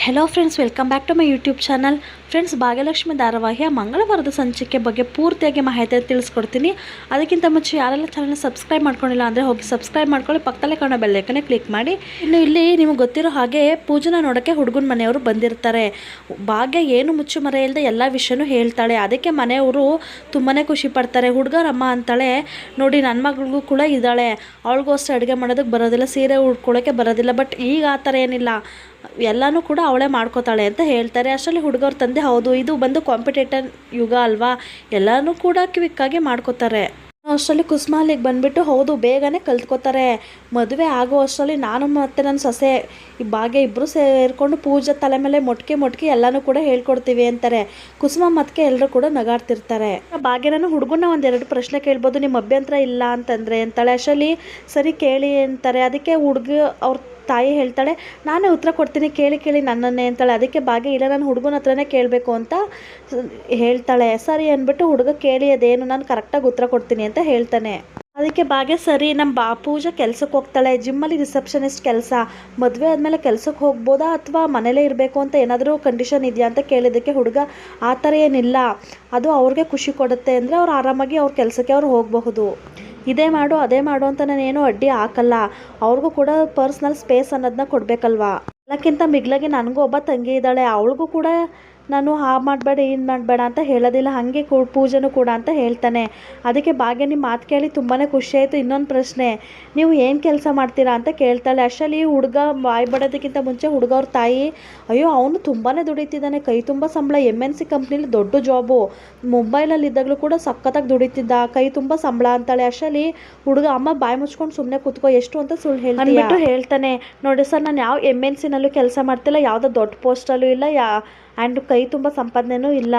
Hello friends, welcome back to my YouTube channel. Friends, Bhagyalakshmi ಧಾರಾವಾಹಿಯ ಮಂಗಳವಾರದ ಸಂಚಿಕೆ ಬಗ್ಗೆ ಪೂರ್ತಿಯಾಗಿ ಮಾಹಿತಿ ತಿಳಿಸ್ಕೊಡ್ತೀನಿ. ಅದಕ್ಕಿಂತ ಮುಂಚೆ ಯಾರೆಲ್ಲ ಚಾನಲ್ನ ಸಬ್ಸ್ಕ್ರೈಬ್ ಮಾಡ್ಕೊಂಡಿಲ್ಲ ಅಂದರೆ ಹೋಗಿ ಸಬ್ಸ್ಕ್ರೈಬ್ ಮಾಡ್ಕೊಳ್ಳಿ, ಪಕ್ಕದಲ್ಲೇ ಕಾಣೋ ಬೆಲ್ ಐಕನ್ನೇ ಕ್ಲಿಕ್ ಮಾಡಿ. ಇನ್ನು ಇಲ್ಲಿ ನಿಮಗೆ ಗೊತ್ತಿರೋ ಹಾಗೆ ಪೂಜನ ನೋಡೋಕ್ಕೆ ಹುಡುಗನ ಮನೆಯವರು ಬಂದಿರ್ತಾರೆ. ಭಾಗ್ಯ ಏನು ಮುಚ್ಚು ಮರೆ ಇಲ್ಲದೆ ಎಲ್ಲ ವಿಷಯನೂ ಹೇಳ್ತಾಳೆ. ಅದಕ್ಕೆ ಮನೆಯವರು ತುಂಬಾ ಖುಷಿ ಪಡ್ತಾರೆ. ಹುಡುಗರಮ್ಮ ಅಂತಾಳೆ, ನೋಡಿ ನನ್ನ ಮಗಳಿಗೂ ಕೂಡ ಇದ್ದಾಳೆ, ಅವಳಿಗೂ ಅಷ್ಟು ಅಡುಗೆ ಮಾಡೋದಕ್ಕೆ ಬರೋದಿಲ್ಲ, ಸೀರೆ ಉಟ್ಕೊಳ್ಳೋಕ್ಕೆ ಬರೋದಿಲ್ಲ, ಬಟ್ ಈಗ ಆ ಥರ ಏನಿಲ್ಲ, ಎಲ್ಲನೂ ಕೂಡ ಅವಳೇ ಮಾಡ್ಕೋತಾಳೆ ಅಂತ ಹೇಳ್ತಾರೆ. ಅಷ್ಟರಲ್ಲಿ ಹುಡುಗವ್ರ ತಂದೆ, ಹೌದು ಇದು ಬಂದು ಕಾಂಪಿಟೇಟರ್ ಯುಗ ಅಲ್ವಾ, ಎಲ್ಲನೂ ಕೂಡ ಕ್ವಿಕ್ಕಾಗಿ ಮಾಡ್ಕೋತಾರೆ. ಅಷ್ಟರಲ್ಲಿ ಕುಸುಮ ಅಲ್ಲಿಗೆ ಬಂದುಬಿಟ್ಟು, ಹೌದು ಬೇಗನೆ ಕಲ್ತ್ಕೋತಾರೆ, ಮದುವೆ ಆಗೋ ಅಷ್ಟರಲ್ಲಿ ನಾನು ಮತ್ತು ನನ್ನ ಸೊಸೆ ಈ ಭಾಗ್ಯ ಇಬ್ಬರು ಸೇರಿಕೊಂಡು ಪೂಜೆ ತಲೆ ಮೇಲೆ ಮೊಟ್ಕೆ ಎಲ್ಲನೂ ಕೂಡ ಹೇಳ್ಕೊಡ್ತೀವಿ ಅಂತಾರೆ. ಕುಸುಮ ಮತ್ಕೆ ಎಲ್ಲರೂ ಕೂಡ ನಗಾಡ್ತಿರ್ತಾರೆ. ಭಾಗ್ಯ ನಾನು ಹುಡುಗನ ಒಂದೆರಡು ಪ್ರಶ್ನೆ ಕೇಳ್ಬೋದು, ನಿಮ್ಮ ಅಭ್ಯಂತರ ಇಲ್ಲ ಅಂತಂದರೆ ಅಂತಾಳೆ. ಅಷ್ಟರಲ್ಲಿ ಸರಿ ಕೇಳಿ ಅಂತಾರೆ. ಅದಕ್ಕೆ ಅವ್ರ ತಾಯಿ ಹೇಳ್ತಾಳೆ, ನಾನೇ ಉತ್ತರ ಕೊಡ್ತೀನಿ, ಕೇಳಿ ನನ್ನನ್ನೇ ಅಂತಾಳೆ. ಅದಕ್ಕೆ ಭಾಗ್ಯ, ಇಲ್ಲ ನಾನು ಹುಡುಗನ ಹತ್ರನೇ ಕೇಳಬೇಕು ಅಂತ ಹೇಳ್ತಾಳೆ. ಸರಿ ಅಂದ್ಬಿಟ್ಟು ಹುಡುಗ ಕೇಳಿ ಅದೇನು ನಾನು ಕರೆಕ್ಟಾಗಿ ಉತ್ತರ ಕೊಡ್ತೀನಿ ಅಂತ ಹೇಳ್ತಾನೆ. ಅದಕ್ಕೆ ಭಾಗ್ಯ, ಸರಿ ನಮ್ಮ ಪೂಜಾ ಕೆಲಸಕ್ಕೆ ಹೋಗ್ತಾಳೆ, ಜಿಮ್ಮಲ್ಲಿ ರಿಸೆಪ್ಷನಿಸ್ಟ್ ಕೆಲಸ, ಮದುವೆ ಆದಮೇಲೆ ಕೆಲಸಕ್ಕೆ ಹೋಗ್ಬೋದಾ ಅಥವಾ ಮನೇಲೇ ಇರಬೇಕು ಅಂತ ಏನಾದರೂ ಕಂಡೀಷನ್ ಇದೆಯಾ ಅಂತ ಕೇಳಿದ್ದಕ್ಕೆ ಹುಡುಗ, ಆ ಥರ ಏನಿಲ್ಲ, ಅದು ಅವ್ರಿಗೆ ಖುಷಿ ಕೊಡುತ್ತೆ ಅಂದರೆ ಅವ್ರು ಆರಾಮಾಗಿ ಅವ್ರ ಕೆಲಸಕ್ಕೆ ಅವ್ರು ಹೋಗಬಹುದು, ಇದೇ ಮಾಡು ಅದೇ ಮಾಡು ಅಂತ ನಾನೇನು ಅಡ್ಡಿ ಹಾಕಲ್ಲ, ಅವ್ರಿಗೂ ಕೂಡ ಪರ್ಸ್ನಲ್ ಸ್ಪೇಸ್ ಅನ್ನೋದನ್ನ ಕೊಡಬೇಕಲ್ವಾ. ಎಲ್ಲಕ್ಕಿಂತ ಮಿಗ್ಲಾಗಿ ನನಗೂ ಒಬ್ಬ ತಂಗಿ ಇದ್ದಾಳೆ, ಅವಳಿಗೂ ಕೂಡ ನಾನು ಮಾಡಬೇಡ ಏನು ಮಾಡಬೇಡ ಅಂತ ಹೇಳೋದಿಲ್ಲ, ಹಾಗೆ ಪೂಜೆನೂ ಕೂಡ ಅಂತ ಹೇಳ್ತಾನೆ. ಅದಕ್ಕೆ ಭಾಗ್ಯ ನಿಮ್ಮ ಮಾತು ಕೇಳಿ ತುಂಬಾ ಖುಷಿ ಆಯಿತು. ಇನ್ನೊಂದು ಪ್ರಶ್ನೆ, ನೀವು ಏನು ಕೆಲಸ ಮಾಡ್ತೀರಾ ಅಂತ ಕೇಳ್ತಾಳೆ. ಅಷ್ಟರಲ್ಲಿ ಹುಡುಗ ಬಾಯ್ ಬಡೋದಕ್ಕಿಂತ ಮುಂಚೆ ಹುಡುಗವ್ರ ತಾಯಿ, ಅಯ್ಯೋ ಅವನು ತುಂಬಾ ದುಡಿತಿದ್ದಾನೆ, ಕೈ ತುಂಬ ಸಂಬಳ, MNC ಕಂಪ್ನಿಲಿ ದೊಡ್ಡ ಜಾಬು, ಮುಂಬೈಲಲ್ಲಿ ಇದ್ದಾಗಲೂ ಕೂಡ ಸಖತ್ತಾಗಿ ದುಡಿತಿದ್ದ, ಕೈ ತುಂಬ ಸಂಬಳ ಅಂತಾಳೆ. ಅಷ್ಟರಲ್ಲಿ ಹುಡುಗ, ಅಮ್ಮ ಬಾಯಿ ಮುಚ್ಕೊಂಡು ಸುಮ್ಮನೆ ಕೂತ್ಕೋ, ಎಷ್ಟು ಅಂತ ಸುಳ್ಳು ಹೇಳ್ಬಿಟ್ಟು ಹೇಳ್ತಾನೆ. ನೋಡಿ ಸರ್, ನಾನು ಯಾವ MNCನಲ್ಲೂ ಕೆಲಸ ಮಾಡ್ತಿಲ್ಲ, ಯಾವುದೋ ದೊಡ್ಡ ಪೋಸ್ಟಲ್ಲೂ ಇಲ್ಲ, ಆ್ಯಂಡ್ ಕೈ ತುಂಬ ಸಂಪಾದನೆಯೂ ಇಲ್ಲ,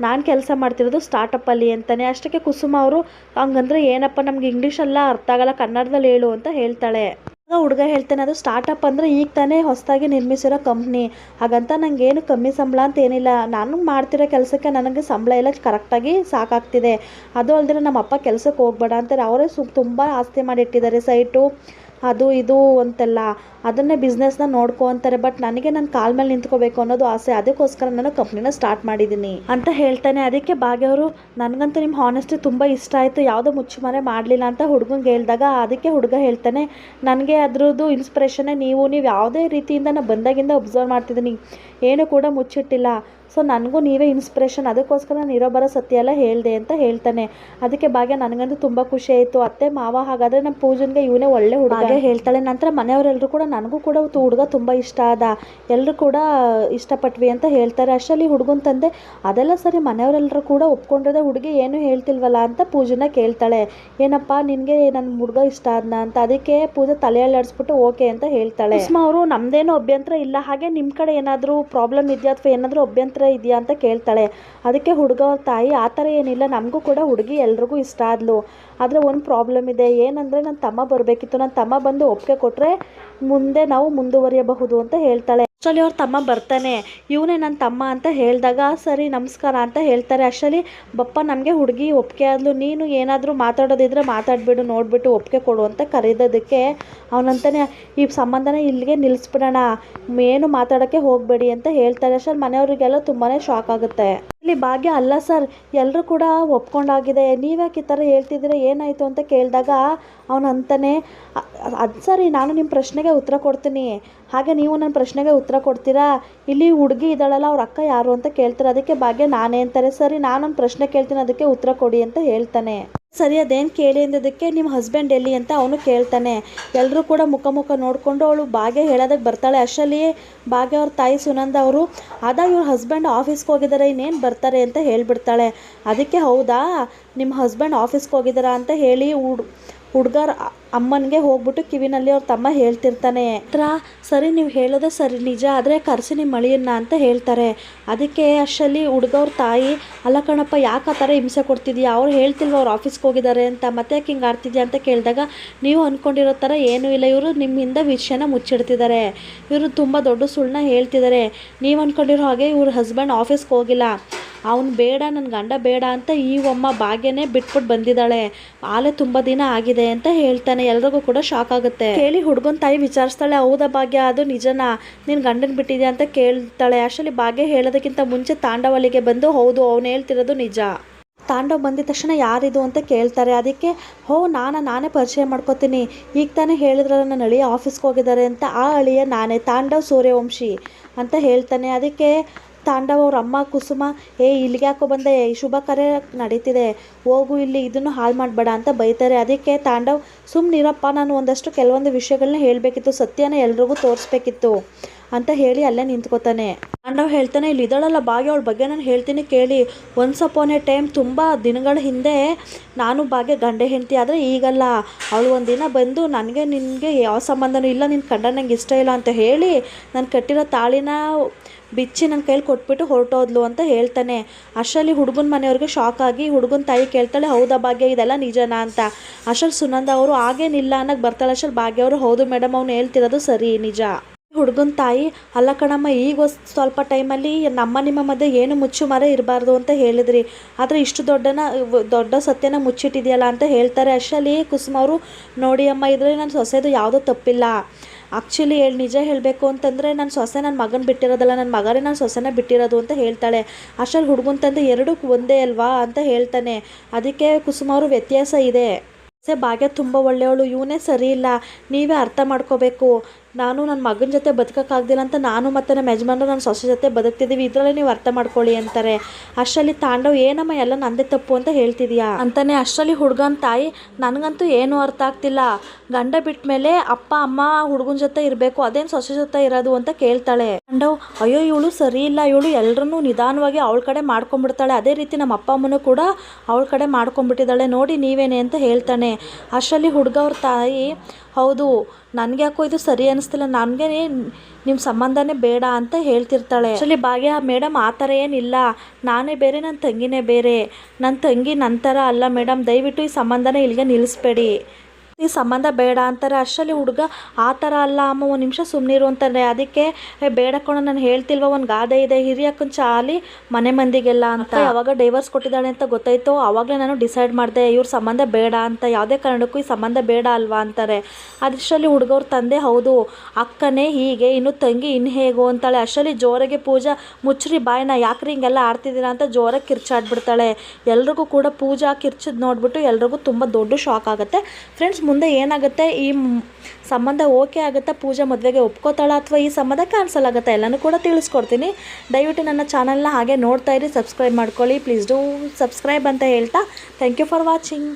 ನಾನು ಕೆಲಸ ಮಾಡ್ತಿರೋದು ಸ್ಟಾರ್ಟಪ್ಪಲ್ಲಿ ಅಂತಾನೆ. ಅಷ್ಟಕ್ಕೆ ಕುಸುಮ ಅವರು, ಹಂಗಂದ್ರೆ ಏನಪ್ಪ, ನಮ್ಗೆ ಇಂಗ್ಲೀಷೆಲ್ಲ ಅರ್ಥ ಆಗಲ್ಲ, ಕನ್ನಡದಲ್ಲಿ ಹೇಳು ಅಂತ ಹೇಳ್ತಾಳೆ. ಆಗ ಹುಡುಗ ಹೇಳ್ತಾನೆ, ಅದು ಸ್ಟಾರ್ಟಪ್ ಅಂದರೆ ಈಗ ತಾನೇ ಹೊಸದಾಗಿ ನಿರ್ಮಿಸಿರೋ ಕಂಪ್ನಿ, ಹಾಗಂತ ನನಗೇನು ಕಮ್ಮಿ ಸಂಬಳ ಅಂತ ಏನಿಲ್ಲ, ನಾನು ಮಾಡ್ತಿರೋ ಕೆಲಸಕ್ಕೆ ನನಗೆ ಸಂಬಳ ಎಲ್ಲ ಕರೆಕ್ಟಾಗಿ ಸಾಕಾಗ್ತಿದೆ, ಅದು ಅಲ್ಲದೆ ನಮ್ಮ ಅಪ್ಪ ಕೆಲಸಕ್ಕೆ ಹೋಗ್ಬೇಡ ಅಂತಾರೆ, ಅವರೇ ತುಂಬ ಆಸ್ತಿ ಮಾಡಿಟ್ಟಿದ್ದಾರೆ, ಸೈಟು ಅದು ಇದು ಅಂತೆಲ್ಲ, ಅದನ್ನೇ ಬಿಸ್ನೆಸ್ನ ನೋಡ್ಕೊ ಅಂತಾರೆ, ಬಟ್ ನನಗೆ ನನ್ನ ಕಾಲ ಮೇಲೆ ನಿಂತ್ಕೋಬೇಕು ಅನ್ನೋದು ಆಸೆ, ಅದಕ್ಕೋಸ್ಕರ ನಾನು ಕಂಪ್ನಿನ ಸ್ಟಾರ್ಟ್ ಮಾಡಿದ್ದೀನಿ ಅಂತ ಹೇಳ್ತಾನೆ. ಅದಕ್ಕೆ ಭಾಗ್ಯವರು, ನನಗಂತೂ ನಿಮ್ಮ ಹಾನೆಸ್ಟಿ ತುಂಬ ಇಷ್ಟ ಆಯಿತು, ಯಾವುದೋ ಮುಚ್ಚುಮರೆ ಮಾಡಲಿಲ್ಲ ಅಂತ ಹುಡುಗಂಗೆ ಹೇಳಿದಾಗ, ಅದಕ್ಕೆ ಹುಡುಗ ಹೇಳ್ತಾನೆ, ನನಗೆ ಅದ್ರದ್ದು ಇನ್ಸ್ಪಿರೇಷನ್ನೇ ನೀವು ಯಾವುದೇ ರೀತಿಯಿಂದ ನಾನು ಬಂದಾಗಿಂದ ಒಬ್ಸರ್ವ್ ಮಾಡ್ತಿದ್ದೀನಿ, ಏನು ಕೂಡ ಮುಚ್ಚಿಟ್ಟಿಲ್ಲ, ಸೊ ನನಗೂ ನೀವೇ ಇನ್ಸ್ಪಿರೇಷನ್, ಅದಕ್ಕೋಸ್ಕರ ನಾನು ಇರೋ ಬರೋ ಸತ್ಯ ಎಲ್ಲ ಹೇಳಿದೆ ಅಂತ ಹೇಳ್ತಾನೆ. ಅದಕ್ಕೆ ಭಾಗ್ಯ, ನನಗಂತೂ ತುಂಬ ಖುಷಿ ಆಯಿತು ಅತ್ತೆ ಮಾವ, ಹಾಗಾದರೆ ನಮ್ಮ ಪೂಜನ್ಗೆ ಇವನೇ ಒಳ್ಳೆ ಹುಡುಗ ಹೇಳ್ತಾಳೆ. ನಂತರ ಮನೆಯವರೆಲ್ಲರೂ ಕೂಡ, ನನಗೂ ಕೂಡ ಹುಡುಗ ತುಂಬ ಇಷ್ಟ ಆದ, ಎಲ್ಲರೂ ಕೂಡ ಇಷ್ಟಪಟ್ವಿ ಅಂತ ಹೇಳ್ತಾರೆ. ಅಷ್ಟರಲ್ಲಿ ಹುಡುಗನ ತಂದೆ, ಅದೆಲ್ಲ ಸರಿ, ಮನೆಯವರೆಲ್ಲರೂ ಕೂಡ ಒಪ್ಕೊಂಡಿರೋದೇ, ಹುಡುಗಿ ಏನು ಹೇಳ್ತಿಲ್ವಲ್ಲ ಅಂತ ಪೂಜನ ಕೇಳ್ತಾಳೆ. ಏನಪ್ಪ ನಿನಗೆ ನನ್ನ ಹುಡುಗ ಇಷ್ಟ ಆದ್ನ ಅಂತ. ಅದಕ್ಕೆ ಪೂಜೆ ತಲೆ ಅಲ್ಲಾಡಿಸ್ಬಿಟ್ಟು ಓಕೆ ಅಂತ ಹೇಳ್ತಾಳೆ. ಸುಮ್ಮ ಅವರು, ನಮ್ದೇನು ಅಭ್ಯಂತರ ಇಲ್ಲ, ಹಾಗೆ ನಿಮ್ಮ ಕಡೆ ಏನಾದರೂ ಪ್ರಾಬ್ಲಮ್ ಇದೆಯಾ ಅಥವಾ ಏನಾದರೂ ಅಭ್ಯಂತರ ಇದೆಯಾ ಅಂತ ಕೇಳ್ತಾಳೆ. ಅದಕ್ಕೆ ಹುಡುಗ ತಾಯಿ, ಆ ಥರ ಏನಿಲ್ಲ, ನಮಗೂ ಕೂಡ ಹುಡುಗಿ ಎಲ್ರಿಗೂ ಇಷ್ಟ ಆದ್ಲು, ಆದರೆ ಒಂದು ಪ್ರಾಬ್ಲಮ್ ಇದೆ, ಏನಂದರೆ ನನ್ನ ತಮ್ಮ ಬರಬೇಕಿತ್ತು, ನನ್ನ ತಮ್ಮ ಬಂದು ಒಪ್ಪಿಗೆ ಕೊಟ್ಟರೆ ಮುಂದೆ ನಾವು ಮುಂದುವರಿಯಬಹುದು ಅಂತ ಹೇಳ್ತಾಳೆ. ಅಷ್ಟರಲ್ಲಿ ಅವ್ರ ತಮ್ಮ ಬರ್ತಾನೆ, ಇವನೇ ನನ್ನ ತಮ್ಮ ಅಂತ ಹೇಳಿದಾಗ, ಸರಿ ನಮಸ್ಕಾರ ಅಂತ ಹೇಳ್ತಾರೆ. ಅಷ್ಟರಲ್ಲಿ, ಬಪ್ಪ ನಮಗೆ ಹುಡುಗಿ ಒಪ್ಪಿಗೆ ಆದ್ಲು, ನೀನು ಏನಾದರೂ ಮಾತಾಡೋದಿದ್ರೆ ಮಾತಾಡ್ಬಿಡು, ನೋಡಿಬಿಟ್ಟು ಒಪ್ಪಿಗೆ ಕೊಡು ಅಂತ ಕರೆಯೋದಕ್ಕೆ ಅವನಂತಾನೆ, ಈ ಸಂಬಂಧನ ಇಲ್ಲಿಗೆ ನಿಲ್ಲಿಸ್ಬಿಡೋಣ, ಏನು ಮಾತಾಡೋಕ್ಕೆ ಹೋಗಬೇಡಿ ಅಂತ ಹೇಳ್ತಾರೆ. ಅಷ್ಟರಲ್ಲಿ ಮನೆಯವರಿಗೆಲ್ಲ ತುಂಬಾ ಶಾಕ್ ಆಗುತ್ತೆ. ಇಲ್ಲಿ ಭಾಗ್ಯ, ಅಲ್ಲ ಸರ್, ಎಲ್ಲರೂ ಕೂಡ ಒಪ್ಕೊಂಡಾಗಿದೆ, ನೀವ್ಯಾಕೆ ಈ ಥರ ಹೇಳ್ತಿದ್ದೀರಾ, ಏನಾಯಿತು ಅಂತ ಕೇಳಿದಾಗ ಅವನಂತಾನೆ, ಅದು ಸರಿ, ನಾನು ನಿಮ್ಮ ಪ್ರಶ್ನೆಗೆ ಉತ್ತರ ಕೊಡ್ತೀನಿ, ಹಾಗೆ ನೀವು ನನ್ನ ಪ್ರಶ್ನೆಗೆ ಉತ್ತರ ಕೊಡ್ತೀರಾ, ಇಲ್ಲಿ ಹುಡುಗಿ ಇದ್ದಾಳಲ್ಲ ಅವ್ರ ಅಕ್ಕ ಯಾರು ಅಂತ ಕೇಳ್ತಾರೆ. ಅದಕ್ಕೆ ಭಾಗ್ಯ ನಾನೇ ಅಂತಾರೆ. ಸರಿ, ನಾನೊಂದು ಪ್ರಶ್ನೆ ಕೇಳ್ತೀನಿ, ಅದಕ್ಕೆ ಉತ್ತರ ಕೊಡಿ ಅಂತ ಹೇಳ್ತಾನೆ. ಸರಿ, ಅದೇನು ಕೇಳಿ ಅಂದದಕ್ಕೆ, ನಿಮ್ಮ ಹಸ್ಬೆಂಡ್ ಎಲ್ಲಿ ಅಂತ ಅವನು ಕೇಳ್ತಾನೆ. ಎಲ್ಲರೂ ಕೂಡ ಮುಖ ನೋಡಿಕೊಂಡು ಅವಳು ಭಾಗ್ಯ ಹೇಳೋದಕ್ಕೆ ಬರ್ತಾಳೆ. ಅಷ್ಟರಲ್ಲಿ ಭಾಗ್ಯ ಅವ್ರ ತಾಯಿ ಸುನಂದ ಅವರು, ಇವ್ರ ಹಸ್ಬೆಂಡ್ ಆಫೀಸ್ಗೆ ಹೋಗಿದ್ದಾರೆ, ಇನ್ನೇನು ಬರ್ತಾರೆ ಅಂತ ಹೇಳಿಬಿಡ್ತಾಳೆ. ಅದಕ್ಕೆ, ಹೌದಾ ನಿಮ್ಮ ಹಸ್ಬೆಂಡ್ ಆಫೀಸ್ಗೆ ಹೋಗಿದ್ದಾರಾ ಅಂತ ಹೇಳಿ ಹುಡುಗರ ಅಮ್ಮನಿಗೆ ಹೋಗ್ಬಿಟ್ಟು ಕಿವಿನಲ್ಲಿ ಅವ್ರ ತಮ್ಮ ಹೇಳ್ತಿರ್ತಾನೆ. ಸರಿ, ನೀವು ಹೇಳೋದೇ ಸರಿ, ನಿಜ, ಆದರೆ ಕರೆಸಿ ನಿಮ್ಮ ಮಳಿಯನ್ನ ಅಂತ ಹೇಳ್ತಾರೆ. ಅದಕ್ಕೆ ಅಷ್ಟರಲ್ಲಿ ಹುಡುಗವ್ರ ತಾಯಿ, ಅಲ್ಲ ಕಣಪ್ಪ, ಯಾಕೆ ಆ ಥರ ಹಿಂಸೆ ಕೊಡ್ತಿದ್ಯಾ, ಅವ್ರು ಹೇಳ್ತಿಲ್ವ ಅವ್ರು ಆಫೀಸ್ಗೆ ಹೋಗಿದ್ದಾರೆ ಅಂತ, ಮತ್ತೆ ಯಾಕೆ ಹಿಂಗೆ ಆಡ್ತಿದ್ಯಾ ಅಂತ ಕೇಳಿದಾಗ, ನೀವು ಅಂದ್ಕೊಂಡಿರೋ ಥರ ಏನೂ ಇಲ್ಲ, ಇವರು ನಿಮ್ಮಿಂದ ವಿಷಯನ ಮುಚ್ಚಿಡ್ತಿದ್ದಾರೆ, ಇವರು ತುಂಬ ದೊಡ್ಡ ಸುಳ್ಳನ್ನ ಹೇಳ್ತಿದ್ದಾರೆ, ನೀವು ಅಂದ್ಕೊಂಡಿರೋ ಹಾಗೆ ಇವ್ರ ಹಸ್ಬೆಂಡ್ ಆಫೀಸ್ಗೆ ಹೋಗಿಲ್ಲ, ಅವ್ನು ಬೇಡ, ನನ್ನ ಗಂಡ ಬೇಡ ಅಂತ ಈ ಅಮ್ಮ ಭಾಗ್ಯನೇ ಬಿಟ್ಬಿಟ್ಟು ಬಂದಿದ್ದಾಳೆ, ಆಲೆ ತುಂಬ ದಿನ ಆಗಿದೆ ಅಂತ ಹೇಳ್ತಾನೆ. ಎಲ್ರಿಗೂ ಕೂಡ ಶಾಕ್ ಆಗುತ್ತೆ. ಕೇಳಿ ಹುಡುಗನ ತಾಯಿ ವಿಚಾರಿಸ್ತಾಳೆ, ಹೌದಾ ಭಾಗ್ಯ, ಅದು ನಿಜನಾ, ನಿನ್ನ ಗಂಡನ ಬಿಟ್ಟಿದ್ಯಾ ಅಂತ ಕೇಳ್ತಾಳೆ. ಅಷ್ಟರಲ್ಲಿ ಭಾಗ್ಯ ಹೇಳೋದಕ್ಕಿಂತ ಮುಂಚೆ ತಾಂಡವ್ ಅಲ್ಲಿಗೆ ಬಂದು, ಹೌದು ಅವ್ನು ಹೇಳ್ತಿರೋದು ನಿಜ. ತಾಂಡವ್ ಬಂದಿದ ತಕ್ಷಣ ಯಾರಿದು ಅಂತ ಕೇಳ್ತಾರೆ. ಅದಕ್ಕೆ ನಾನೇ ಪರಿಚಯ ಮಾಡ್ಕೋತೀನಿ, ಈಗ ತಾನೇ ಹೇಳಿದ್ರಲ್ಲ ನನ್ನ ಅಳಿಯ ಆಫೀಸ್ಗೆ ಹೋಗಿದ್ದಾರೆ ಅಂತ, ಆ ಅಳಿಯ ನಾನೇ, ತಾಂಡವ್ ಸೂರ್ಯವಂಶಿ ಅಂತ ಹೇಳ್ತಾನೆ. ಅದಕ್ಕೆ ತಾಂಡವ್ ಅವ್ರ ಅಮ್ಮ ಕುಸುಮ, ಇಲ್ಲಿಗೆ ಯಾಕೋ ಬಂದೆ, ಶುಭ ಕಾರ್ಯ ನಡೀತಿದೆ, ಹೋಗು, ಇಲ್ಲಿ ಇದನ್ನು ಹಾಳು ಮಾಡಬೇಡ ಅಂತ ಬೈತಾರೆ. ಅದಕ್ಕೆ ತಾಂಡವ್, ಸುಮ್ಮನಿರಪ್ಪ, ನಾನು ಕೆಲವೊಂದು ವಿಷಯಗಳನ್ನ ಹೇಳಬೇಕಿತ್ತು, ಸತ್ಯನ ಎಲ್ರಿಗೂ ತೋರಿಸ್ಬೇಕಿತ್ತು ಅಂತ ಹೇಳಿ ಅಲ್ಲೇ ನಿಂತ್ಕೋತಾನೆ. ತಾಂಡವ್ ಹೇಳ್ತಾನೆ, ಇಲ್ಲಿ ಇದ್ದಾಳಲ್ಲ ಭಾಗ್ಯ, ಅವಳ ಬಗ್ಗೆ ನಾನು ಹೇಳ್ತೀನಿ ಕೇಳಿ. ಒನ್ಸ್ ಅಪಾನ್ ಎ ಟೈಮ್, ತುಂಬ ದಿನಗಳ ಹಿಂದೆ ನಾನು ಭಾಗ್ಯ ಗಂಡ ಹೆಂಡ್ತಿ, ಆದರೆ ಈಗಲ್ಲ. ಅವಳು ಒಂದಿನ ಬಂದು ನಿನಗೆ ಯಾವ ಸಂಬಂಧನೂ ಇಲ್ಲ, ನಿನ್ನ ಕಂಡ ನಂಗೆ ಇಷ್ಟ ಇಲ್ಲ ಅಂತ ಹೇಳಿ ನಾನು ಕಟ್ಟಿರೋ ತಾಳಿನ ಬಿಚ್ಚಿ ನನ್ನ ಕೈಲಿ ಕೊಟ್ಬಿಟ್ಟು ಹೊರಟೋದ್ಲು ಅಂತ ಹೇಳ್ತಾನೆ. ಅಷ್ಟರಲ್ಲಿ ಹುಡುಗನ ಮನೆಯವ್ರಿಗೆ ಶಾಕ್ ಆಗಿ ಹುಡುಗನ ತಾಯಿ ಕೇಳ್ತಾಳೆ, ಹೌದಾ ಭಾಗ್ಯ, ಇದೆಲ್ಲ ನಿಜನಾ ಅಂತ. ಅಷ್ಟರಲ್ಲಿ ಸುನಂದ ಅವರು ಹಾಗೇನಿಲ್ಲ ಅನ್ನಕ್ಕೆ ಬರ್ತಾಳೆ. ಅಷ್ಟರಲ್ಲಿ ಭಾಗ್ಯ ಅವರು, ಹೌದು ಮೇಡಮ್, ಅವ್ನು ಹೇಳ್ತಿರೋದು ಸರಿ, ನಿಜ. ಹುಡುಗನ ತಾಯಿ, ಅಲ್ಲ ಕಣಮ್ಮ, ಈಗ ಸ್ವಲ್ಪ ಟೈಮಲ್ಲಿ ನಿಮ್ಮ ಮಧ್ಯೆ ಏನು ಮುಚ್ಚು ಮರೆ ಇರಬಾರ್ದು ಅಂತ ಹೇಳಿದ್ರಿ, ಆದರೆ ಇಷ್ಟು ದೊಡ್ಡ ಸತ್ಯನ ಮುಚ್ಚಿಟ್ಟಿದೆಯಲ್ಲ ಅಂತ ಹೇಳ್ತಾರೆ. ಅಷ್ಟರಲ್ಲಿ ಕುಸುಮ ಅವರು, ನೋಡಿ ಅಮ್ಮ, ಇದರಲ್ಲಿ ನನ್ನ ಸೊಸೆದು ಯಾವುದೂ ತಪ್ಪಿಲ್ಲ. ಆ್ಯಕ್ಚುಲಿ ನಿಜ ಹೇಳಬೇಕು ಅಂತಂದರೆ ನನ್ನ ಸೊಸೆ ನನ್ನ ಮಗನ ಬಿಟ್ಟಿರೋದಲ್ಲ, ನನ್ನ ಮಗನೇ ನನ್ನ ಸೊಸೆನ ಬಿಟ್ಟಿರೋದು ಅಂತ ಹೇಳ್ತಾಳೆ. ಅಷ್ಟರಲ್ಲಿ ಹುಡುಗನ ತಂದೆ ಎರಡೂ ಒಂದೇ ಅಲ್ವಾ ಅಂತ ಹೇಳ್ತಾನೆ. ಅದಕ್ಕೆ ಕುಸುಮ ಅವರು, ವ್ಯತ್ಯಾಸ ಇದೆ, ಭಾಗ್ಯ ತುಂಬ ಒಳ್ಳೆಯವಳು, ಇವನೇ ಸರಿ ಇಲ್ಲ, ನೀವೇ ಅರ್ಥ ಮಾಡ್ಕೋಬೇಕು. ನಾನು ನನ್ನ ಮಗನ ಜೊತೆ ಬದುಕೋಕ್ಕಾಗ್ದಿಲ್ಲ ಅಂತ ನಾನು ಮತ್ತು ನಮ್ಮ ಯಜಮಾನರು ನನ್ನ ಸೊಸೆ ಜೊತೆ ಬದುಕ್ತಿದ್ದೀವಿ, ಇದರಲ್ಲೇ ನೀವು ಅರ್ಥ ಮಾಡ್ಕೊಳ್ಳಿ ಅಂತಾರೆ. ಅಷ್ಟರಲ್ಲಿ ತಾಂಡವ್, ಏನಮ್ಮ ಎಲ್ಲ ನಂದೇ ತಪ್ಪು ಅಂತ ಹೇಳ್ತಿದ್ಯಾ ಅಂತಾನೆ. ಅಷ್ಟರಲ್ಲಿ ಹುಡುಗನ ತಾಯಿ, ನನಗಂತೂ ಏನೂ ಅರ್ಥ ಆಗ್ತಿಲ್ಲ, ಗಂಡ ಬಿಟ್ಟ ಮೇಲೆ ಅಪ್ಪ ಅಮ್ಮ ಹುಡುಗನ ಜೊತೆ ಇರಬೇಕು, ಅದೇನು ಸೊಸೆ ಜೊತೆ ಇರೋದು ಅಂತ ಕೇಳ್ತಾಳೆ. ತಾಂಡವ್, ಅಯ್ಯೋ ಇವಳು ಸರಿ ಇಲ್ಲ, ಇವಳು ಎಲ್ಲರನ್ನೂ ನಿಧಾನವಾಗಿ ಅವಳ ಕಡೆ ಮಾಡ್ಕೊಂಡ್ಬಿಡ್ತಾಳೆ, ಅದೇ ರೀತಿ ನಮ್ಮ ಅಪ್ಪ ಅಮ್ಮನೂ ಕೂಡ ಅವಳ ಕಡೆ ಮಾಡ್ಕೊಂಡ್ಬಿಟ್ಟಿದ್ದಾಳೆ, ನೋಡಿ ನೀವೇನೆ ಅಂತ ಹೇಳ್ತಾನೆ. ಅಷ್ಟರಲ್ಲಿ ಹುಡುಗವ್ರ ತಾಯಿ, ಹೌದು, ನನಗೆ ಯಾಕೋ ಇದು ಸರಿ ಅನ್ನಿಸ್ತಿಲ್ಲ, ನನಗೆ ನಿಮ್ಮ ಸಂಬಂಧನೇ ಬೇಡ ಅಂತ ಹೇಳ್ತಿರ್ತಾಳೆ. ಆ್ಯಕ್ಚುಲಿ ಭಾಗ್ಯ, ಮೇಡಮ್ ಆ ಥರ ಏನಿಲ್ಲ, ನಾನೇ ಬೇರೆ, ನನ್ನ ತಂಗಿನೇ ಬೇರೆ, ನನ್ನ ತಂಗಿ ನಂತರ ಅಲ್ಲ ಮೇಡಮ್, ದಯವಿಟ್ಟು ಈ ಸಂಬಂಧನೇ ಇಲ್ಲಿಗೆ ನಿಲ್ಲಿಸ್ಬೇಡಿ, ಈ ಸಂಬಂಧ ಬೇಡ ಅಂತಾರೆ. ಅಷ್ಟರಲ್ಲಿ ಹುಡುಗ, ಆ ಥರ ಅಲ್ಲ ಅಮ್ಮ, ಒಂದು ನಿಮಿಷ ಸುಮ್ಮನಿರು ಅಂತಾರೆ. ಅದಕ್ಕೆ, ಬೇಡ ಕಣೋ, ನಾನು ಹೇಳ್ತಿಲ್ವ, ಒಂದು ಗಾದೆ ಇದೆ, ಹಿರಿಯಕ್ಕನ ಚಾಲಿ ಮನೆ ಮಂದಿಗೆಲ್ಲ ಅಂತ. ಯಾವಾಗ ಡೈವರ್ಸ್ ಕೊಟ್ಟಿದ್ದಾಳೆ ಅಂತ ಗೊತ್ತಾಯ್ತು, ಆವಾಗಲೇ ನಾನು ಡಿಸೈಡ್ ಮಾಡಿದೆ ಇವ್ರ ಸಂಬಂಧ ಬೇಡ ಅಂತ, ಯಾವುದೇ ಕಾರಣಕ್ಕೂ ಈ ಸಂಬಂಧ ಬೇಡ ಅಲ್ವಾ ಅಂತಾರೆ. ಅದಷ್ಟರಲ್ಲಿ ಹುಡುಗವ್ರ ತಂದೆ, ಹೌದು ಅಕ್ಕನೇ ಹೀಗೆ, ಇನ್ನು ತಂಗಿ ಇನ್ನು ಹೇಗೋ ಅಂತಾಳೆ. ಅಷ್ಟರಲ್ಲಿ ಜೋರಾಗೆ ಪೂಜಾ, ಮುಚ್ಚ್ರಿ ಬಾಯ್ನ, ಯಾಕ್ರಿ ಹಿಂಗೆಲ್ಲ ಆಡ್ತಿದ್ದೀರಾ ಅಂತ ಜೋರಾಗಿ ಕಿರ್ಚಾಡ್ಬಿಡ್ತಾಳೆ. ಎಲ್ರಿಗೂ ಕೂಡ ಪೂಜಾ ಕಿರ್ಚಿದ್ ನೋಡ್ಬಿಟ್ಟು ಎಲ್ರಿಗೂ ತುಂಬ ದೊಡ್ಡ ಶಾಕ್ ಆಗುತ್ತೆ. ಫ್ರೆಂಡ್ಸ್, ಮುಂದೆ ಏನಾಗುತ್ತೆ, ಈ ಸಂಬಂಧ ಓಕೆ ಆಗುತ್ತಾ, ಪೂಜಾ ಮದುವೆಗೆ ಒಪ್ಕೋತಾಳ ಅಥವಾ ಈ ಸಂಬಂಧ ಕ್ಯಾನ್ಸಲ್ ಆಗುತ್ತೆ, ಎಲ್ಲನೂ ಕೂಡ ತಿಳಿಸ್ಕೊಡ್ತೀನಿ. ದಯವಿಟ್ಟು ನನ್ನ ಚಾನಲ್ನ ಹಾಗೆ ನೋಡ್ತಾ ಇರಿ, ಸಬ್ಸ್ಕ್ರೈಬ್ ಮಾಡ್ಕೊಳ್ಳಿ, ಪ್ಲೀಸ್ ಡೂ ಸಬ್ಸ್ಕ್ರೈಬ್ ಅಂತ ಹೇಳ್ತಾ, ಥ್ಯಾಂಕ್ ಯು ಫಾರ್ ವಾಚಿಂಗ್.